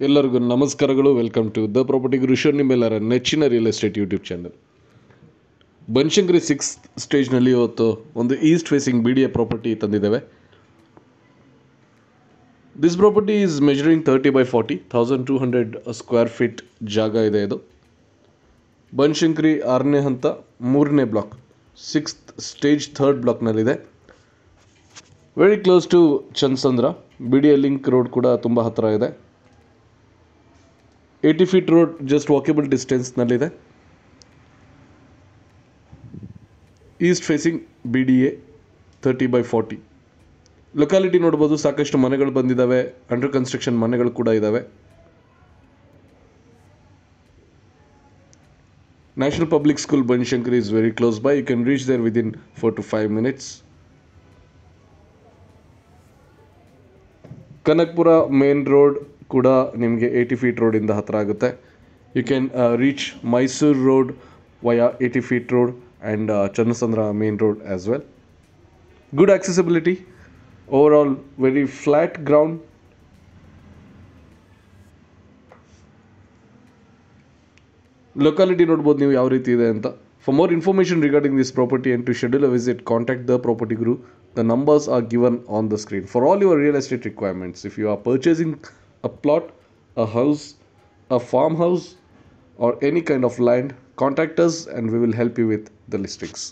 ಎಲ್ಲರಿಗೂ ನಮಸ್ಕಾರಗಳು. Welcome to the property guru show, ನಿಮ್ಮೆಲ್ಲರ ನೆಚ್ಚಿನ real estate YouTube channel. Banashankari 6th ಸ್ಟೇಜ್ನಲ್ಲಿ ಇವತ್ತು ಒಂದು ಈಸ್ಟ್ ಫೇಸಿಂಗ್ BDA ಪ್ರಾಪರ್ಟಿ ತಂದಿದ್ದೇವೆ. This property is measuring 30x40, 1200 square feet ಜಾಗ ಇದೆ. ಇದು ಬನಶಂಕರಿ 6ನೇ ಹಂತ 3ನೇ ಬ್ಲಾಕ್ 6th ಸ್ಟೇಜ್ 3rd ಬ್ಲಾಕ್ನಲ್ಲಿದೆ. Very close to Chandsandra. BDA link road ಕೂಡ ತುಂಬ ಹತ್ತಿರ ಇದೆ. 80 ಫೀಟ್ ರೋಡ್ ಜಸ್ಟ್ ವಾಕೇಬಲ್ ಡಿಸ್ಟೆನ್ಸ್ನಲ್ಲಿದೆ. East facing BDA 30x40. Locality ನೋಡ್ಬೋದು, ಸಾಕಷ್ಟು ಮನೆಗಳು ಬಂದಿದ್ದಾವೆ, ಅಂಡರ್ ಕನ್ಸ್ಟ್ರಕ್ಷನ್ ಮನೆಗಳು ಕೂಡ ಇದ್ದಾವೆ. National public school Banashankari is very close by. You can reach there within 4 to 5 minutes. Kanakapura main road ಕೂಡ ನಿಮಗೆ 80 ಫೀಟ್ ರೋಡಿಂದ ಹತ್ತಿರ ಆಗುತ್ತೆ. You can reach Mysuru road via 80 feet road and Channasandra main road as well. Good accessibility, over all very flat ground. Locality ನೋಡ್ಬೋದು ನೀವು ಯಾವ ರೀತಿ ಇದೆ ಅಂತ. For more information regarding this property and to schedule a visit, contact the property guru. The numbers are given on the screen. For all your real estate requirements, if you are purchasing a plot, a house, a farmhouse, or any kind of land, contact us and we will help you with the listings.